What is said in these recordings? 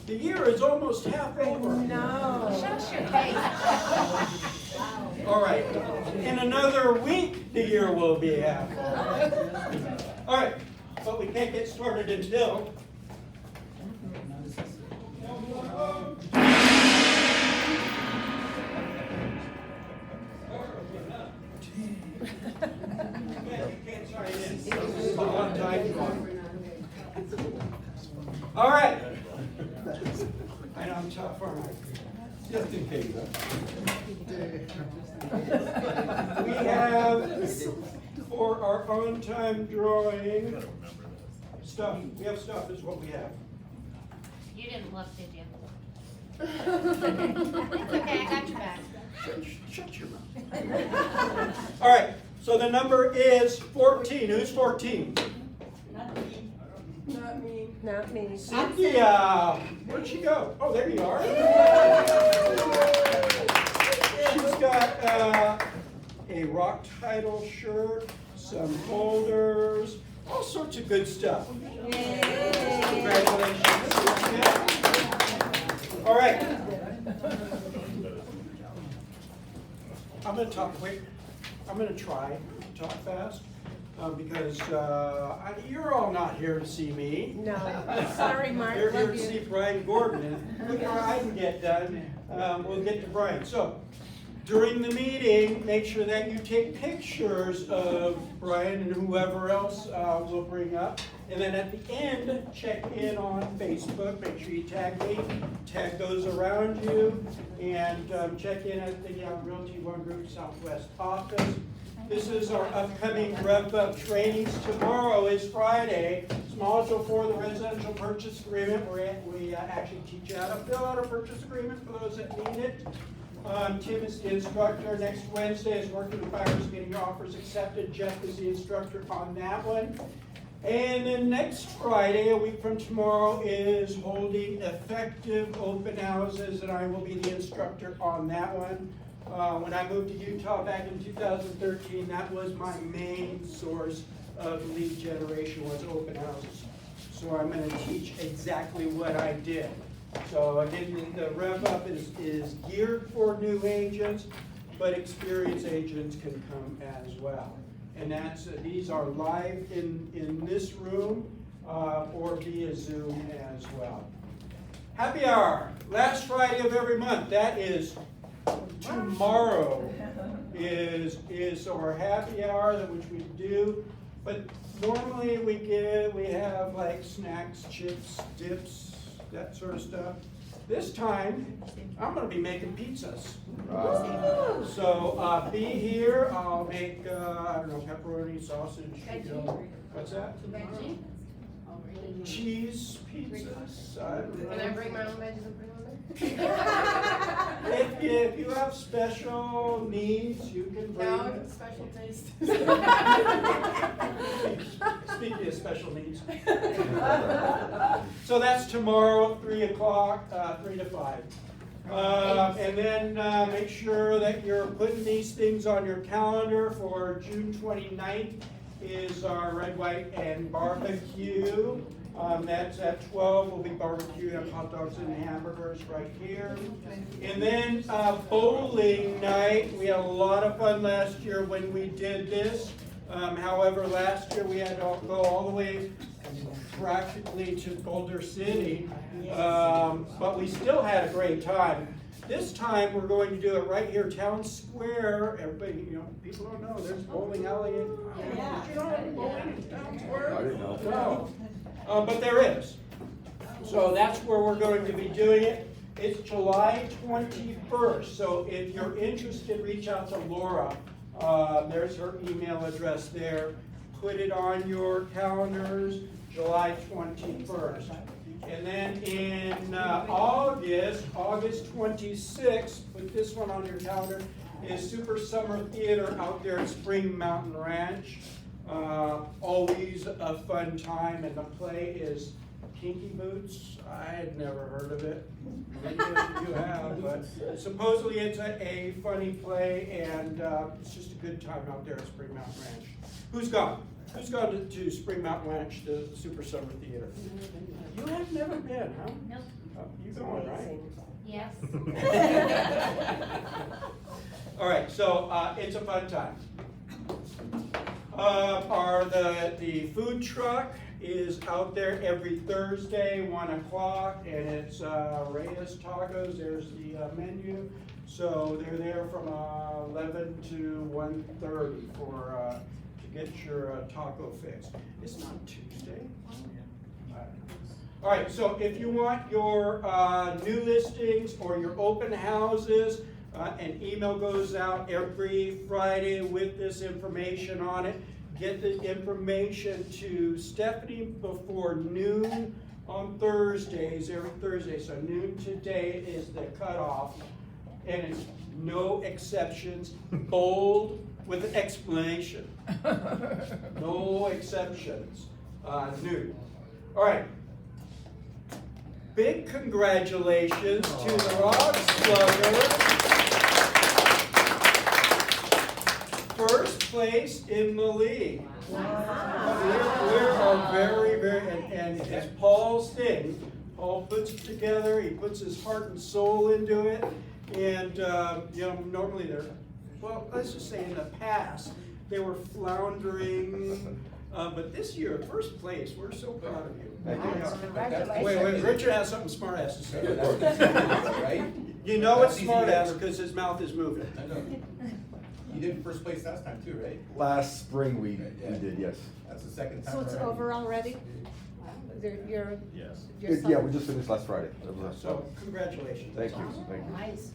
The year is almost half over. No. Shut your face. All right. In another week, the year will be half over. All right. But we can't get started until. All right. I know I'm tough, aren't I? Just in case. We have, for our on-time drawing, stuff. We have stuff is what we have. You didn't look, did you? It's okay, I got your back. Shut your mouth. All right, so the number is 14. Who's 14? Not me. Not me. Cynthia. Where'd she go? Oh, there you are. She's got a rock title shirt, some folders, all sorts of good stuff. Congratulations. Yeah. All right. I'm going to talk quick. I'm going to try to talk fast because you're all not here to see me. No. Sorry, Mark. You're here Love to you. see Brian Gordon. And before I can get done, we'll get to Brian. So during the meeting, make sure that you take pictures of Brian and whoever else we'll bring up. And then at the end, check in on Facebook. Make sure you tag me, tag those around you, and check in at the Realty One Group Southwest office. This is our upcoming Rev Up trainings. Tomorrow is Friday. It's Module 4, the residential purchase agreement, where we actually teach you how to fill out a purchase agreement for those that need it. Tim is the instructor. Next Wednesday is working with buyers, getting your offers accepted. Jeff is the instructor on that one. And then next Friday, a week from tomorrow, is holding effective open houses, and I will be the instructor on that one. When I moved to Utah back in 2013, that was my main source of lead generation, was open houses. So I'm going to teach exactly what I did. So again, the Rev Up is geared for new agents, but experienced agents can come as well. And these are live in this room or via Zoom as well. Happy hour, last Friday of every month. That is tomorrow. Is our happy hour which we do. But normally we have like snacks, chips, dips, that sort of stuff. This time, I'm going to be making pizzas. So be here. I'll make, I don't know, pepperoni, sausage. What's that? Cheese pizzas. Can I bring my own veggies and put them on If you have special needs, you can bring. No, it's special taste. Speaking of special needs. So that's tomorrow, 3 o'clock, 3 to 5. And then make sure that you're putting these things on your calendar for June 29th is our red, white, and barbecue. That's at 12. We'll be barbecuing up hot dogs and hamburgers right here. And then bowling night. We had a lot of fun last year when we did this. However, last year we had to go all the way practically to Boulder City, but we still had a great time. This time we're going to do it right here, Town Square. Everybody, people don't know there's bowling alley. Did you know bowling in Town Square? I didn't know. No, but there is. So that's where we're going to be doing it. It's July 21st. So if you're interested, reach out to Laura. There's her email address there. Put it on your calendars, July 21st. And then in August 26th, put this one on your calendar, is Super Summer Theater out there at Spring Mountain Ranch. Always a fun time, and the play is Kinky Boots. I had never heard of it. Maybe you have, but supposedly it's a funny play, and it's just a good time out there at Spring Mountain Ranch. Who's gone? Who's gone to Spring Mountain Ranch, the Super Summer Theater? You have never been, huh? Nope. You going, right? Yes. All right, so it's a fun time. The food truck is out there every Thursday, 1 o'clock, and it's Reyes Tacos. There's the menu. So they're there from 11 to 1:30 to get your taco fix. It's not Tuesday. All right, so if you want your new listings or your open houses, an email goes out every Friday with this information on it. Get the information to Stephanie before noon on Thursdays, every Thursday. So noon today is the cutoff, and it's no exceptions, bold with an explanation. No exceptions, noon. All right. Big congratulations to the Rock Sluggers. First place in the league. Wow. We are very, and it's Paul's thing. Paul puts it together, he puts his heart and soul into it, and normally let's just say in the past, they were floundering, but this year, first place, we're so proud of you. Congratulations. Wait, Richard has something smart ass to say. Right? You know it's smart ass because his mouth is moving. I know. You did first place last time too, right? Last spring we did, yes. That's the second time. So it's already. over already? You're Yeah, we just finished last Friday. So congratulations. Thank you, thank you. Nice.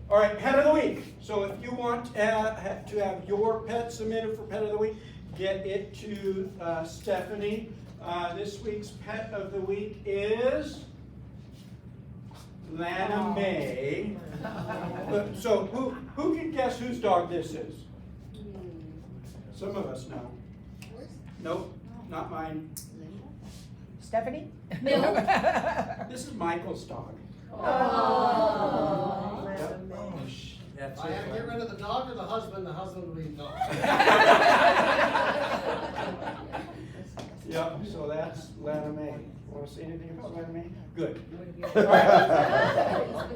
All right, pet of the week. So if you want to have your pet submitted for pet of the week, get it to Stephanie. This week's pet of the week is Lana May. So who can guess whose dog this is? Some of us know. Nope, not mine. Stephanie? This is Michael's dog. Oh. Yep. If I had to get rid of the dog or the husband would be the dog. Yep, so that's Lana May. Want to say anything about Lana May? Good. All right.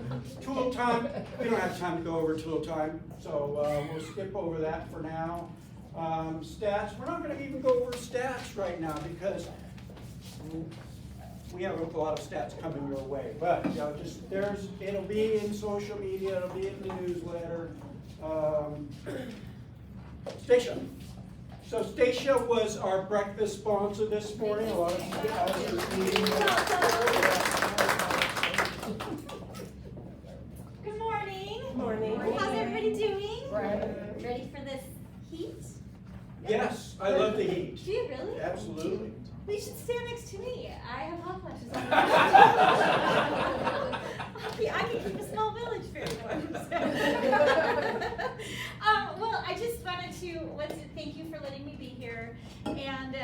Tool time. We don't have time to go over tool time, so we'll skip over that for now. Stats. We're not going to even go over stats right now because we have a lot of stats coming your way. But it'll be in social media. It'll be in the newsletter. Stacia. So Stacia was our breakfast sponsor this morning. A lot of you guys are eating. Good morning. Morning. How's everybody doing? Right. Ready for this heat? Yes, I love the heat. Do you really? Absolutely. Well, you should stand next to me. I have hot flashes on. I can keep a small village very warm. Well, I just wanted to thank you for letting me be here. And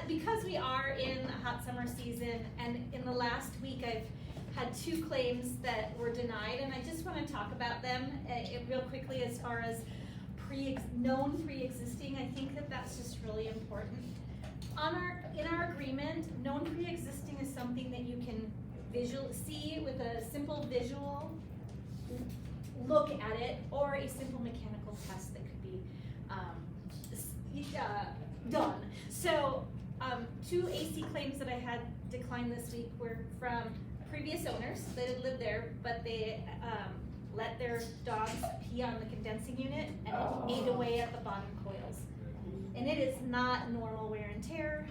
because we are in a hot summer season, and in the last week I've had 2 claims that were denied, and I just want to talk about them real quickly as far as known pre-existing. I think that's just really important. In our agreement, known pre-existing is something that you can see with a simple visual look at it, or a simple mechanical test that could be done. So 2 AC claims that I had declined this week were from previous owners that had lived there, but they let their dogs pee on the condensing unit and ate away at the bottom coils. And it is not normal wear and tear.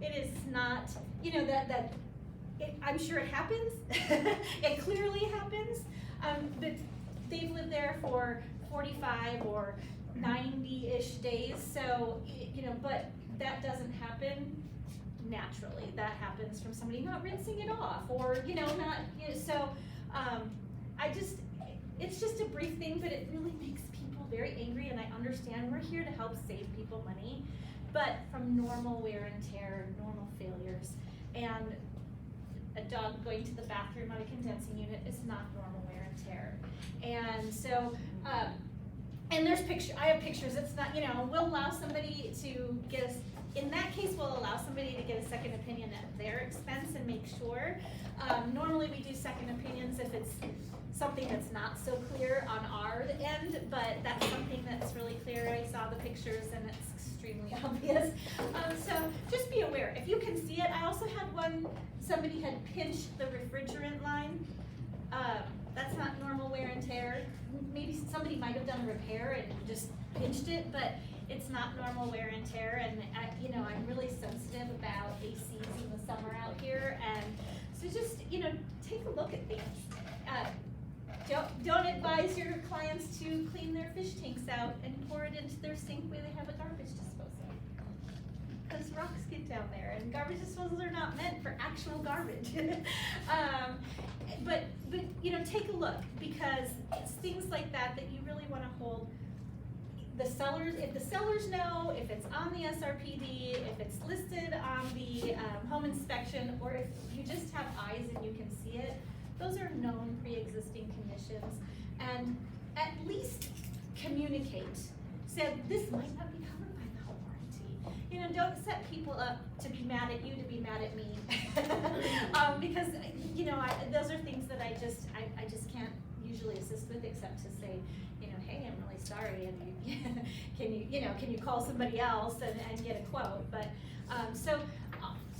It is not, I'm sure it happens. It clearly happens. But they've lived there for 45 or 90-ish days. So, but that doesn't happen naturally. That happens from somebody not rinsing it off, or, it's just a brief thing, but it really makes people very angry, and I understand we're here to help save people money, but from normal wear and tear, normal failures, and a dog going to the bathroom on a condensing unit is not normal wear and tear. And so, and there's I have pictures. It's not, we'll allow somebody to in that case, we'll allow somebody to get a second opinion at their expense and make sure. Normally we do second opinions if it's something that's not so clear on our end, but that's something that's really clear. I saw the pictures and it's extremely obvious. So just be aware, if you can see it. I also had one, somebody had pinched the refrigerant line. That's not normal wear and tear. Maybe somebody might have done a repair and just pinched it, but it's not normal wear and tear. And I'm really sensitive about ACs in the summer out here, and so just take a look at things. Don't advise your clients to clean their fish tanks out and pour it into their sink where they have a garbage disposal, because rocks get down there, and garbage disposals are not meant for actual garbage. But take a look, because it's things like that that you really want to hold the sellers. If the sellers know, if it's on the SRPD, if it's listed on the home inspection, or if you just have eyes and you can see it, those are known pre-existing conditions. And at least communicate. Said this might not be covered by the warranty. Don't set people up to be mad at you, to be mad at me, because those are things that I just can't usually assist with, except to say, hey, I'm really sorry, and can you call somebody else and get a quote? But so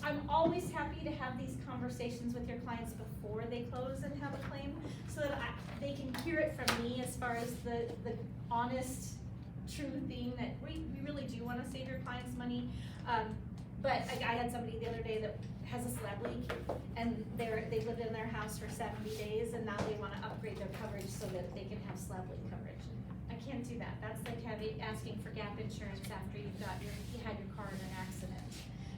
I'm always happy to have these conversations with your clients before they close and have a claim, so that they can hear it from me as far as the honest, true thing that we really do want to save your clients money. But I had somebody the other day that has a slab leak, and they lived in their house for 70 days, and now they want to upgrade their coverage so that they can have slab leak coverage. I can't do that. That's like asking for gap insurance after you had your car in an accident.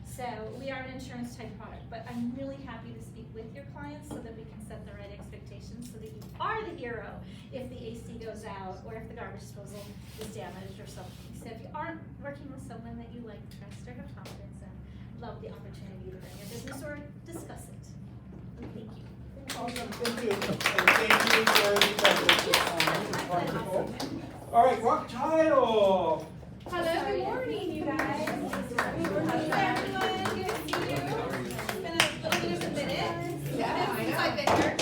So we are an insurance type product, but I'm really happy to speak with your clients so that we can set the right expectations, so that you are the hero if the AC goes out or if the garbage disposal is damaged or something. So if you aren't working with someone that you like, trust, or have confidence in, love the opportunity to bring a business or discuss it. Thank you. Awesome, thank you. And thank you for the presentation. All right, rock title. Hello, good morning, you guys. Hey, everyone, good to see you. It's been a little bit of a minute since I've been here.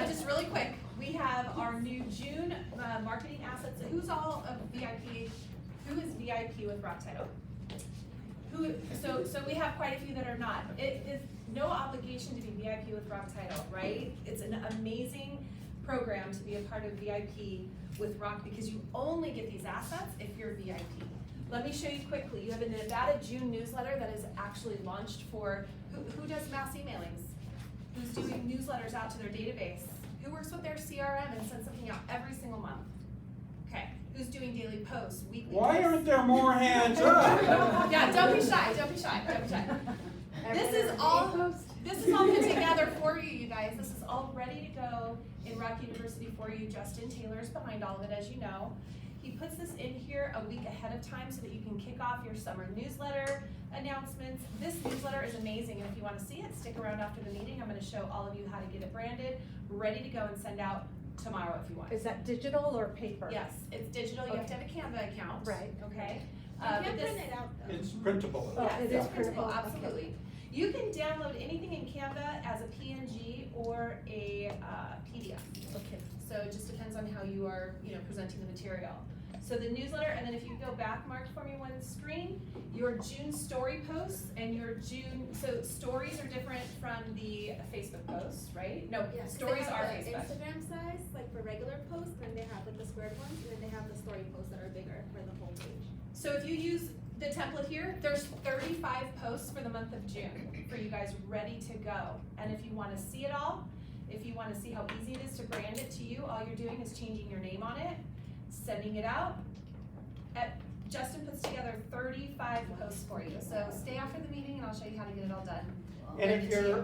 Just really quick, we have our new June marketing assets. Who's all a VIP? Who is VIP with Rock Title? So we have quite a few that are not. It is no obligation to be VIP with Rock Title, right? It's an amazing program to be a part of VIP with Rock, because you only get these assets if you're VIP. Let me show you quickly. You have a Nevada June newsletter that is actually launched for, who does mass emailings? Who's doing newsletters out to their database? Who works with their CRM and sends something out every single month? Okay, who's doing daily posts, weekly Why posts? aren't there more hands up? Yeah, don't be shy, don't be shy, don't be shy. This is all put together for you, you guys. This is all ready to go in Rock University for you. Justin Taylor's behind all of it, as you know. He puts this in here a week ahead of time so that you can kick off your summer newsletter announcements. This newsletter is amazing, and if you want to see it, stick around after the meeting. I'm going to show all of you how to get it branded, ready to go and send out tomorrow if you want. Is that digital or paper? Yes, it's digital. You have to have a Canva account. Right. Okay. You can print it out though. It's printable. Oh, Yeah, it it's is printable, printable, absolutely. You can download anything in Canva as a PNG or a PDF. Okay. So it just depends on how you are, presenting the material. So the newsletter, and then if you go back, Mark, for me one screen, your June story posts and your June, so stories are different from the Facebook posts, right? No, Yeah, 'cause stories they are have the Facebook. Instagram size, like for regular posts, then they have like the squared ones, and then they have the story posts that are bigger for the whole page. So if you use the template here, there's 35 posts for the month of June for you guys ready to go. And if you want to see it all, if you want to see how easy it is to brand it to you, all you're doing is changing your name on it, sending it out. Justin puts together 35 posts for you. So stay after the meeting and I'll show you how to get it all done. And if you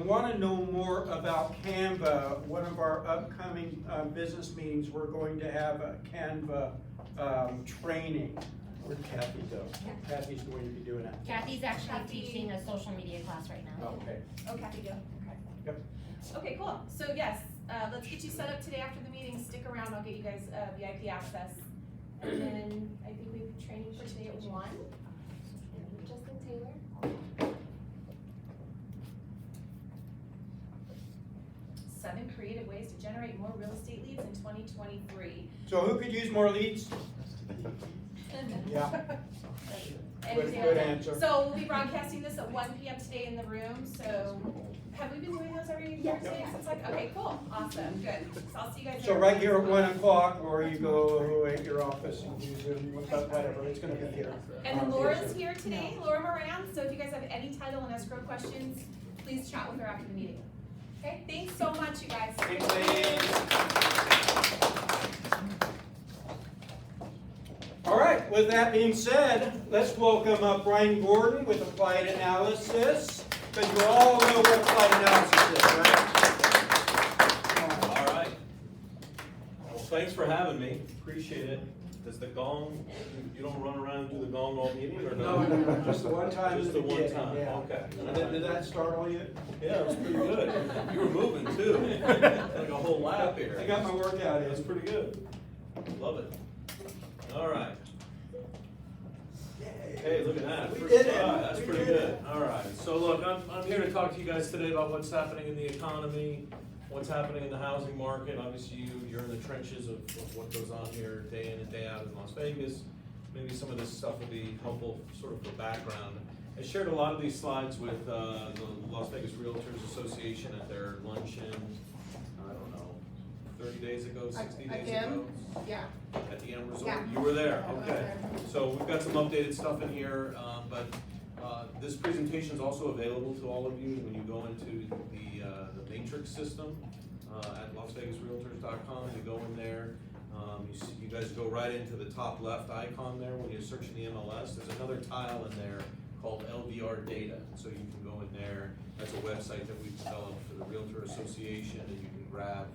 want to know more about Canva, one of our upcoming business meetings, we're going to have a Canva training. Where'd Kathy go? Kathy's going to be doing it. Kathy's actually Kathy. teaching a social media class right now. Okay. Oh, Kathy, go. Okay. Yep. Okay, cool. So yes, let's get you set up today after the meeting. Stick around. I'll get you guys VIP access. And then I think we have training for today at 1. Justin Taylor. 7 creative ways to generate more real estate leads in 2023. So who could use more leads? Yeah. Good answer. So we'll be broadcasting this at 1 p.m. today in the room, so have we been doing those every Thursday since like, okay, cool, awesome, good. So I'll see you guys So there. right here at 1 o'clock, or you go at your office and use Zoom, whatever, it's gonna be here. And then Laura's here today, Laura Moran, so if you guys have any title and escrow questions, please chat with her after the meeting. Okay, thanks so much, you guys. Thanks, ladies. All right, with that being said, let's welcome up Brian Gordon with Applied Analysis, because you all know what Applied Analysis is, right? All right. Well, thanks for having me. Appreciate it. Does the gong, you don't run around and do the gong all meeting or no? No, just the one time. Just the one time, Yeah. okay. Did that startle you? Yeah, it was pretty good. You were moving too. Like a whole lap here. I got my workout That's in. pretty good. Love it. All right. Hey, look at that. We First did it. try. That's We pretty did good. it. All right. So look, I'm here to talk to you guys today about what's happening in the economy, what's happening in the housing market. Obviously, you're in the trenches of what goes on here day in and day out in Las Vegas. Maybe some of this stuff will be helpful sort of for background. I shared a lot of these slides with the Las Vegas Realtors Association at their luncheon, I don't know, 30 days ago, 60 days ago. Yeah. At the M Resort? Yeah. You were there, I was okay. there. So we've got some updated stuff in here, but this presentation is also available to all of you when you go into the matrix system at LasVegasRealtors.com. You go in there, you guys go right into the top left icon there when you search in the MLS. There's another tile in there called LVR data. So you can go in there. That's a website that we've developed for the Realtor Association, and you can grab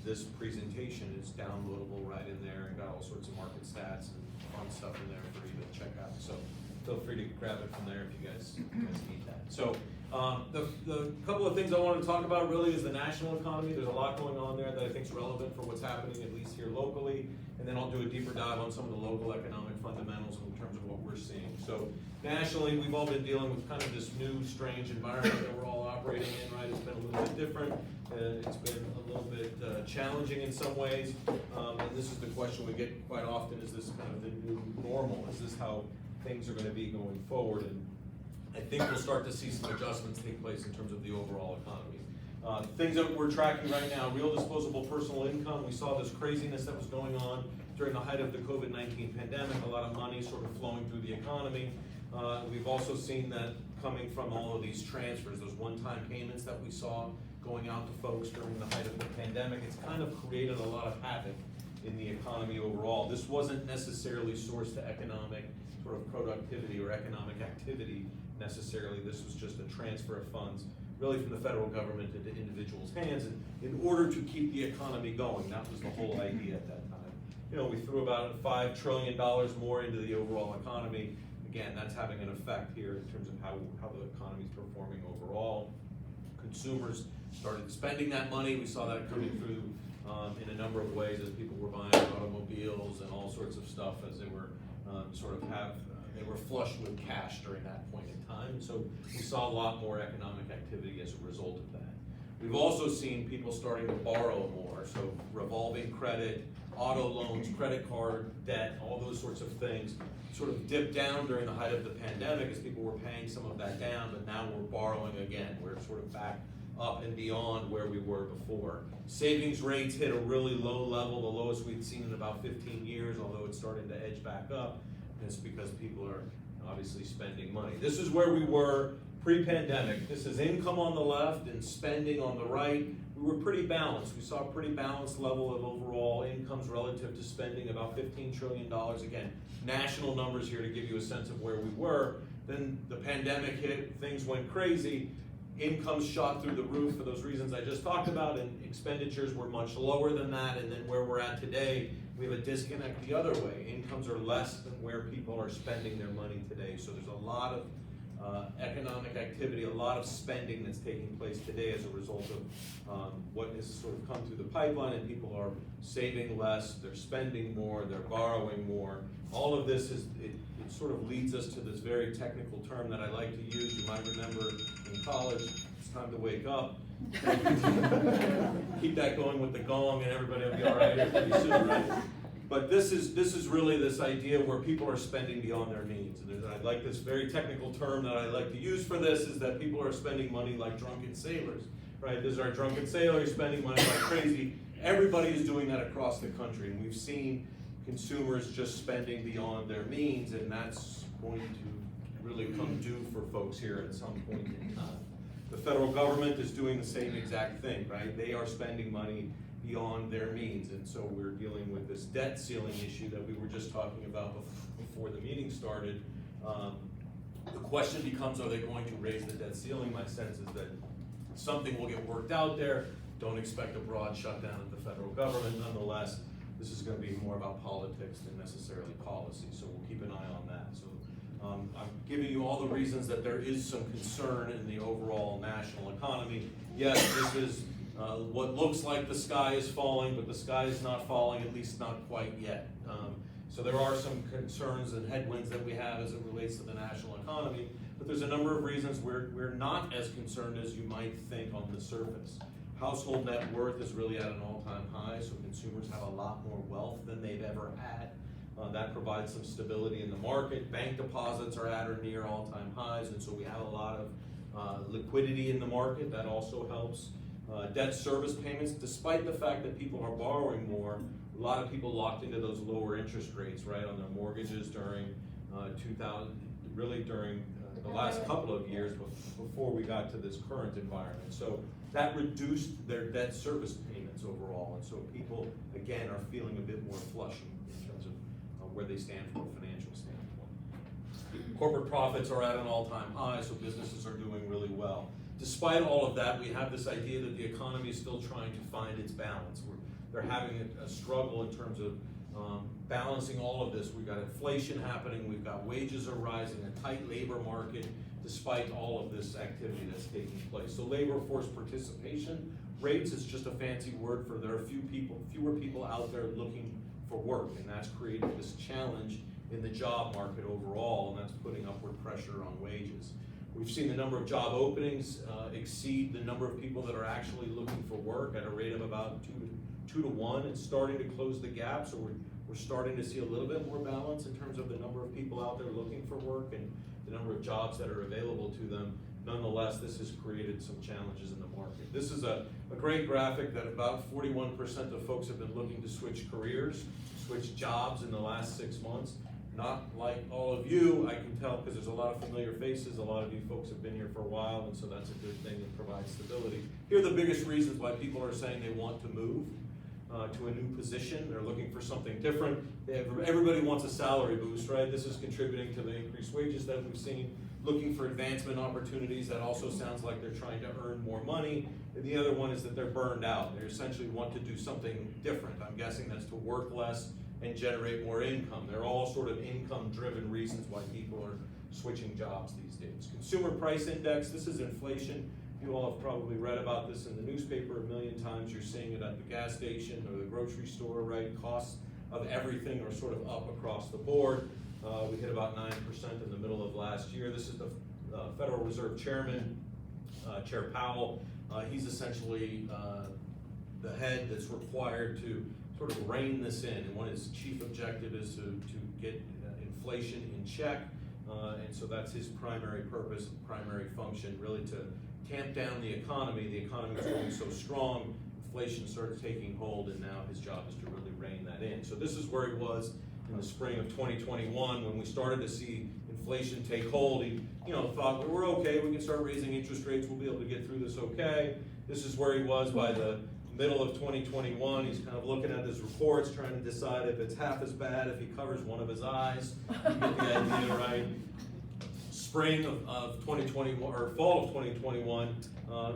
this presentation. It's downloadable right in there, and got all sorts of market stats and fun stuff in there for you to check out. So feel free to grab it from there if you guys need that. So the couple of things I want to talk about really is the national economy. There's a lot going on there that I think is relevant for what's happening, at least here locally. And then I'll do a deeper dive on some of the local economic fundamentals in terms of what we're seeing. So nationally, we've all been dealing with kind of this new, strange environment that we're all operating in, right? It's been a little bit different. It's been a little bit challenging in some ways. And this is the question we get quite often, is this kind of the new normal? Is this how things are going to be going forward? And I think we'll start to see some adjustments take place in terms of the overall economy. Things that we're tracking right now, real disposable personal income. We saw this craziness that was going on during the height of the COVID-19 pandemic, a lot of money sort of flowing through the economy. We've also seen that coming from all of these transfers, those one-time payments that we saw going out to folks during the height of the pandemic. It's kind of created a lot of havoc in the economy overall. This wasn't necessarily sourced to economic sort of productivity or economic activity necessarily. This was just a transfer of funds really from the federal government into individuals' hands in order to keep the economy going. That was the whole idea at that time. You know, we threw about $5 trillion more into the overall economy. Again, that's having an effect here in terms of how the economy is performing overall. Consumers started spending that money. We saw that coming through in a number of ways as people were buying automobiles and all sorts of stuff as they were they were flush with cash during that point in time. So we saw a lot more economic activity as a result of that. We've also seen people starting to borrow more, so revolving credit, auto loans, credit card debt, all those sorts of things sort of dipped down during the height of the pandemic as people were paying some of that down, but now we're borrowing again. We're sort of back up and beyond where we were before. Savings rates hit a really low level, the lowest we'd seen in about 15 years, although it's starting to edge back up. And it's because people are obviously spending money. This is where we were pre-pandemic. This is income on the left and spending on the right. We were pretty balanced. We saw a pretty balanced level of overall incomes relative to spending, about $15 trillion. Again, national numbers here to give you a sense of where we were. Then the pandemic hit, things went crazy. Incomes shot through the roof for those reasons I just talked about, and expenditures were much lower than that. And then where we're at today, we have a disconnect the other way. Incomes are less than where people are spending their money today. So there's a lot of economic activity, a lot of spending that's taking place today as a result of what has sort of come through the pipeline, and people are saving less, they're spending more, they're borrowing more. All of this it sort of leads us to this very technical term that I like to use. You might remember in college, it's time to wake up. Keep that going with the gong and everybody will be all right here pretty soon, right? But this is really this idea where people are spending beyond their means. And I like this very technical term that I like to use for this, is that people are spending money like drunken sailors, right? There's our drunken sailor spending money like crazy. Everybody is doing that across the country, and we've seen consumers just spending beyond their means, and that's going to really come due for folks here at some point in time. The federal government is doing the same exact thing, right? They are spending money beyond their means, and so we're dealing with this debt ceiling issue that we were just talking about before the meeting started. The question becomes, are they going to raise the debt ceiling? My sense is that something will get worked out there. Don't expect a broad shutdown of the federal government. Nonetheless, this is going to be more about politics than necessarily policy, so we'll keep an eye on that. So I'm giving you all the reasons that there is some concern in the overall national economy. Yes, this is what looks like the sky is falling, but the sky is not falling, at least not quite yet. So there are some concerns and headwinds that we have as it relates to the national economy, but there's a number of reasons we're not as concerned as you might think on the surface. Household net worth is really at an all-time high, so consumers have a lot more wealth than they've ever had. That provides some stability in the market. Bank deposits are at or near all-time highs, and so we have a lot of liquidity in the market. That also helps. Debt service payments, despite the fact that people are borrowing more, a lot of people locked into those lower interest rates, right, on their mortgages during 2000, really during the last couple of years before we got to this current environment. So that reduced their debt service payments overall, and so people, again, are feeling a bit more flush in terms of where they stand from a financial standpoint. Corporate profits are at an all-time high, so businesses are doing really well. Despite all of that, we have this idea that the economy is still trying to find its balance. They're having a struggle in terms of balancing all of this. We've got inflation happening, we've got wages are rising, a tight labor market, despite all of this activity that's taking place. So labor force participation rates is just a fancy word for there are fewer people out there looking for work, and that's created this challenge in the job market overall, and that's putting upward pressure on wages. We've seen the number of job openings exceed the number of people that are actually looking for work at a rate of about 2 to 1. It's starting to close the gap, so we're starting to see a little bit more balance in terms of the number of people out there looking for work and the number of jobs that are available to them. Nonetheless, this has created some challenges in the market. This is a great graphic that about 41% of folks have been looking to switch careers, switch jobs in the last 6 months. Not like all of you, I can tell, because there's a lot of familiar faces. A lot of you folks have been here for a while, and so that's a good thing that provides stability. Here are the biggest reasons why people are saying they want to move to a new position. They're looking for something different. Everybody wants a salary boost, right? This is contributing to the increased wages that we've seen. Looking for advancement opportunities. That also sounds like they're trying to earn more money. And the other one is that they're burned out. They essentially want to do something different. I'm guessing that's to work less and generate more income. They're all sort of income-driven reasons why people are switching jobs these days. Consumer price index, this is inflation. You all have probably read about this in the newspaper a million times. You're seeing it at the gas station or the grocery store, right? Costs of everything are sort of up across the board. We hit about 9% in the middle of last year. This is the Federal Reserve Chairman, Chair Powell. He's essentially the head that's required to sort of rein this in, and one of his chief objective is to get inflation in check, and so that's his primary purpose, primary function, really to tamp down the economy. The economy is going so strong, inflation starts taking hold, and now his job is to really rein that in. So this is where he was in the spring of 2021 when we started to see inflation take hold. He thought, well, we're okay, we can start raising interest rates, we'll be able to get through this okay. This is where he was by the middle of 2021. He's kind of looking at his reports, trying to decide if it's half as bad if he covers one of his eyes. You get the idea, right? Spring of 2021, or fall of 2021,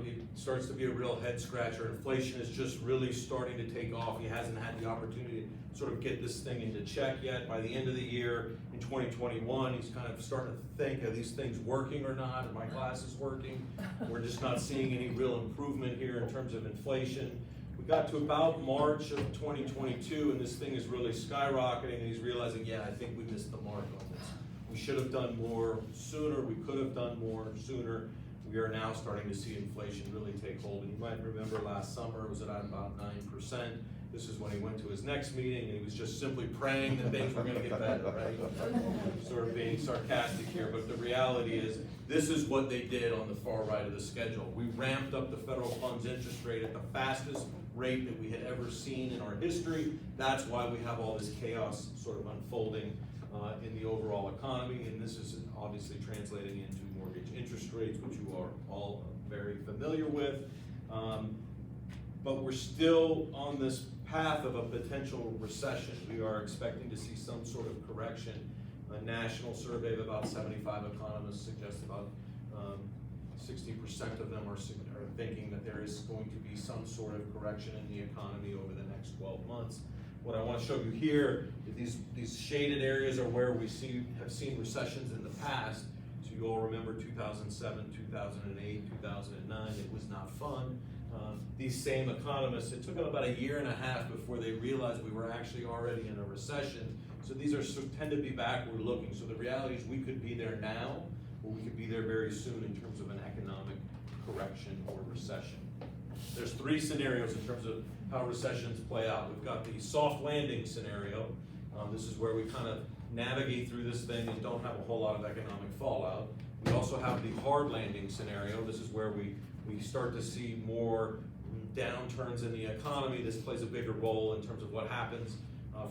it starts to be a real head scratcher. Inflation is just really starting to take off. He hasn't had the opportunity to sort of get this thing into check yet. By the end of the year, in 2021, he's kind of starting to think, are these things working or not? Are my glasses working? We're just not seeing any real improvement here in terms of inflation. We got to about March of 2022, and this thing is really skyrocketing, and he's realizing, yeah, I think we missed the mark on this. We should have done more sooner, we could have done more sooner. we are now starting to see inflation really take hold. And you might remember last summer, it was at about 9%. This is when he went to his next meeting, and he was just simply praying that things were gonna get better, right? Sort of being sarcastic here, but the reality is, this is what they did on the far right of the schedule. We ramped up the federal funds interest rate at the fastest rate that we had ever seen in our history. That's why we have all this chaos sort of unfolding in the overall economy, and this is obviously translating into mortgage interest rates, which you are all very familiar with. But we're still on this path of a potential recession. We are expecting to see some sort of correction. A national survey of about 75 economists suggests about 60% of them are thinking that there is going to be some sort of correction in the economy over the next 12 months. What I want to show you here is these shaded areas are where we have seen recessions in the past. So you all remember 2007, 2008, 2009, it was not fun. These same economists, it took them about 1.5 years before they realized we were actually already in a recession. So these tend to be backward looking. So the reality is we could be there now, or we could be there very soon in terms of an economic correction or recession. There's 3 scenarios in terms of how recessions play out. We've got the soft landing scenario. This is where we kind of navigate through this thing and don't have a whole lot of economic fallout. We also have the hard landing scenario. This is where we start to see more downturns in the economy. This plays a bigger role in terms of what happens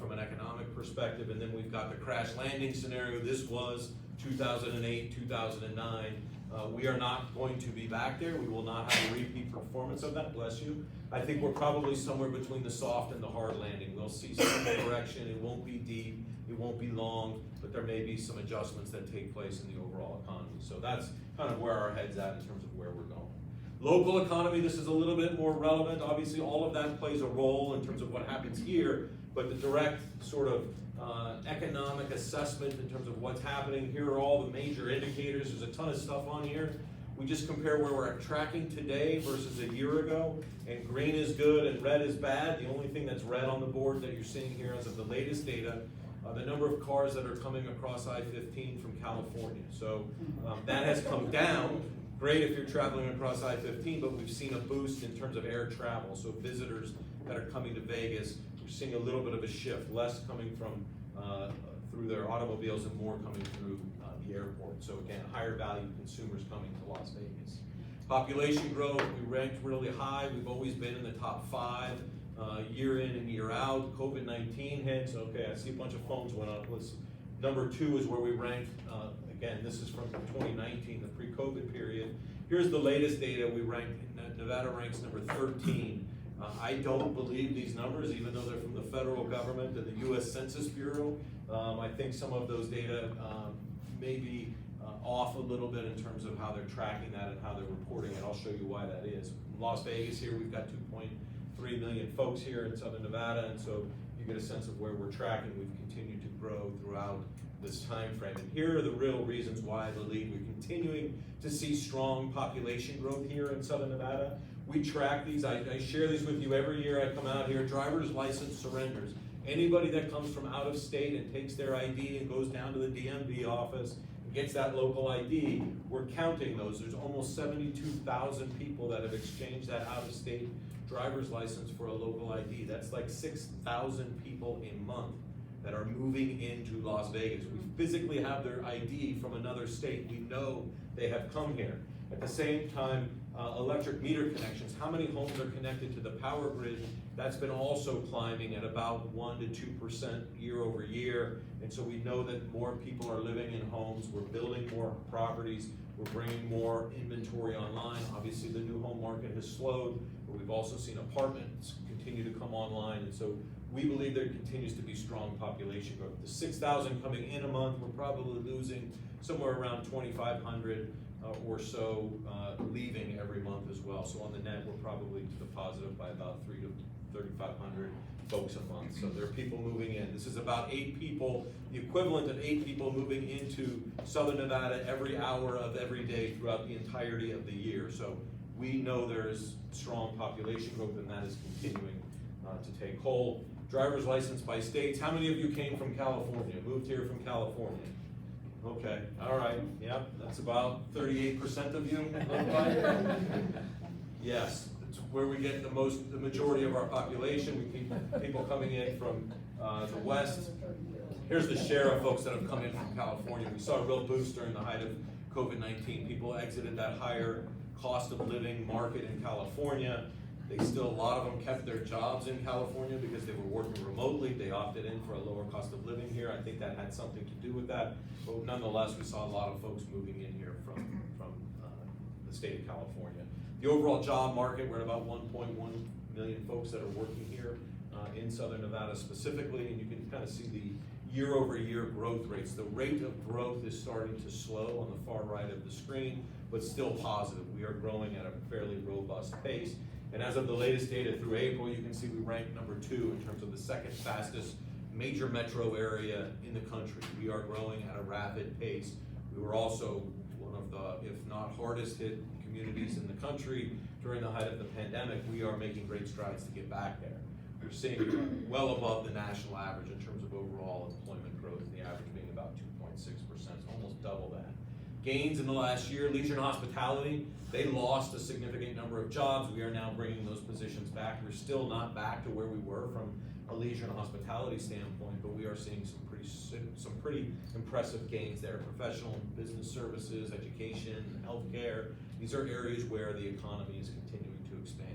from an economic perspective. And then we've got the crash landing scenario. This was 2008, 2009. We are not going to be back there. We will not have a repeat performance of that, bless you. I think we're probably somewhere between the soft and the hard landing. We'll see some correction. It won't be deep, it won't be long, but there may be some adjustments that take place in the overall economy. So that's kind of where our head's at in terms of where we're going. Local economy, this is a little bit more relevant. Obviously, all of that plays a role in terms of what happens here, but the direct sort of economic assessment in terms of what's happening. Here are all the major indicators. There's a ton of stuff on here. We just compare where we're tracking today versus a year ago, and green is good and red is bad. The only thing that's red on the board that you're seeing here as of the latest data, the number of cars that are coming across I-15 from California. So that has come down. Great if you're traveling across I-15, but we've seen a boost in terms of air travel. So visitors that are coming to Vegas, we're seeing a little bit of a shift, less coming from through their automobiles and more coming through the airport. So again, higher value consumers coming to Las Vegas. Population growth, we ranked really high. We've always been in the top 5 year in and year out. COVID-19 hits. Okay, I see a bunch of phones went up. Number 2 is where we ranked. Again, this is from 2019, the pre-COVID period. Here's the latest data. We ranked, Nevada ranks number 13. I don't believe these numbers, even though they're from the federal government and the U.S. Census Bureau. I think some of those data may be off a little bit in terms of how they're tracking that and how they're reporting it. I'll show you why that is. Las Vegas here, we've got 2.3 million folks here in Southern Nevada, and so you get a sense of where we're tracking. We've continued to grow throughout this time frame. And here are the real reasons why I believe we're continuing to see strong population growth here in Southern Nevada. We track these, I share these with you every year. I come out here, driver's license surrenders. Anybody that comes from out of state and takes their ID and goes down to the DMV office and gets that local ID, we're counting those. There's almost 72,000 people that have exchanged that out of state driver's license for a local ID. That's like 6,000 people a month that are moving into Las Vegas. We physically have their ID from another state. We know they have come here. At the same time, electric meter connections, how many homes are connected to the power grid? That's been also climbing at about 1 to 2% year over year. And so we know that more people are living in homes. We're building more properties. We're bringing more inventory online. Obviously, the new home market has slowed, but we've also seen apartments continue to come online. And so we believe there continues to be strong population growth. The 6,000 coming in a month, we're probably losing somewhere around 2,500 or so leaving every month as well. So on the net, we're probably to the positive by about 3,000 to 3,500 folks a month. So there are people moving in. This is about 8 people, the equivalent of 8 people moving into Southern Nevada every hour of every day throughout the entirety of the year. So we know there is strong population growth, and that is continuing to take hold. Driver's license by states. How many of you came from California, moved here from California? Okay, all right, yep, that's about 38% of you, look like. Yes, it's where we get the majority of our population. We keep people coming in from the west. Here's the share of folks that have come in from California. We saw a real boost during the height of COVID-19. People exited that higher cost of living market in California. A lot of them kept their jobs in California because they were working remotely. They opted in for a lower cost of living here. I think that had something to do with that. But nonetheless, we saw a lot of folks moving in here from the state of California. The overall job market, we're at about 1.1 million folks that are working here in Southern Nevada specifically, and you can kind of see the year-over-year growth rates. The rate of growth is starting to slow on the far right of the screen, but still positive. We are growing at a fairly robust pace. And as of the latest data through April, you can see we rank number 2 in terms of the second fastest major metro area in the country. We are growing at a rapid pace. We were also one of the, if not hardest hit communities in the country during the height of the pandemic. We are making great strides to get back there. We're seeing well above the national average in terms of overall employment growth, the average being about 2.6%, almost double that. Gains in the last year, leisure and hospitality, they lost a significant number of jobs. We are now bringing those positions back. We're still not back to where we were from a leisure and hospitality standpoint, but we are seeing some pretty impressive gains there. Professional and business services, education, healthcare, these are areas where the economy is continuing to expand.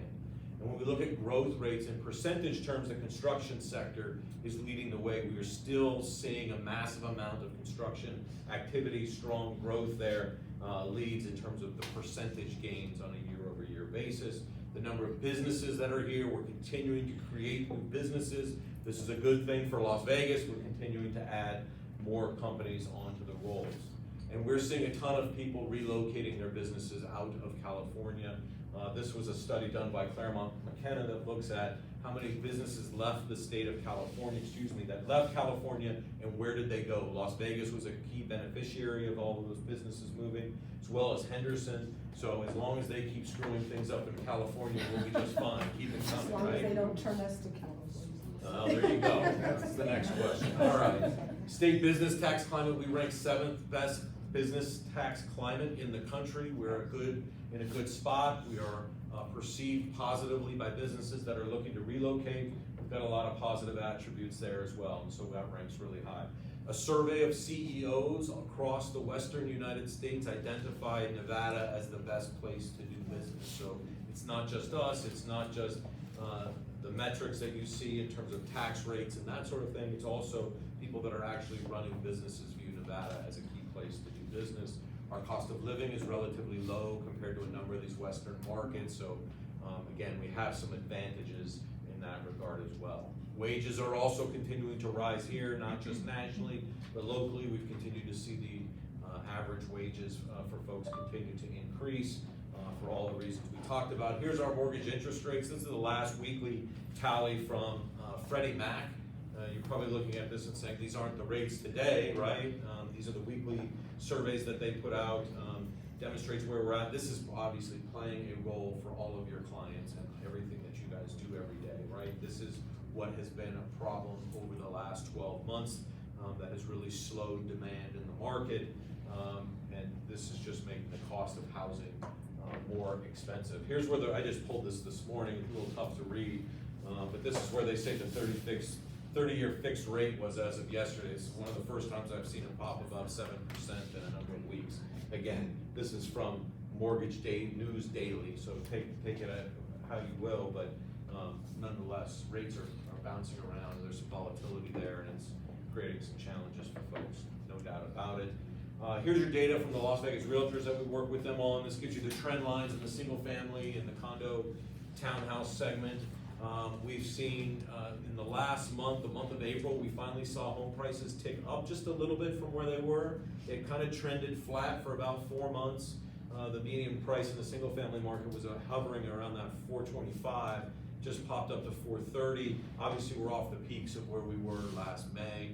And when we look at growth rates in percentage terms, the construction sector is leading the way. We are still seeing a massive amount of construction activity, strong growth there leads in terms of the percentage gains on a year-over-year basis. The number of businesses that are here, we're continuing to create new businesses. This is a good thing for Las Vegas. We're continuing to add more companies onto the rolls. And we're seeing a ton of people relocating their businesses out of California. This was a study done by Claremont McKenna that looks at how many businesses left the state of California, that left California, and where did they go? Las Vegas was a key beneficiary of all of those businesses moving, as well as Henderson. So as long as they keep screwing things up in California, we'll be just fine. Keep it coming, right? As long as they don't turn us to California. There you go. That's the next question. All right. State business tax climate, we rank 7th best business tax climate in the country. We're in a good spot. We are perceived positively by businesses that are looking to relocate. We've got a lot of positive attributes there as well, and so that ranks really high. A survey of CEOs across the western United States identified Nevada as the best place to do business. So it's not just us, it's not just the metrics that you see in terms of tax rates and that sort of thing. It's also people that are actually running businesses view Nevada as a key place to do business. Our cost of living is relatively low compared to a number of these Western markets. So again, we have some advantages in that regard as well. Wages are also continuing to rise here, not just nationally, but locally. We've continued to see the average wages for folks continue to increase for all the reasons we talked about. Here's our mortgage interest rates. This is the last weekly tally from Freddie Mac. You're probably looking at this and saying, these aren't the rates today, right? These are the weekly surveys that they put out, demonstrates where we're at. This is obviously playing a role for all of your clients and everything that you guys do every day, right? This is what has been a problem over the last 12 months that has really slowed demand in the market, and this is just making the cost of housing more expensive. Here's where I just pulled this morning. It's a little tough to read, but this is where they say the 30-year fixed rate was as of yesterday. It's one of the first times I've seen it pop above 7% in a number of weeks. Again, this is from Mortgage Day News Daily, so take it how you will, but nonetheless, rates are bouncing around, and there's some volatility there, and it's creating some challenges for folks, no doubt about it. Here's your data from the Las Vegas realtors that we work with them on. This gives you the trend lines in the single family and the condo townhouse segment. We've seen in the last month, the month of April, we finally saw home prices tick up just a little bit from where they were. It kind of trended flat for about 4 months. The median price in the single family market was hovering around that $425, just popped up to $430. Obviously we're off the peaks of where we were last May,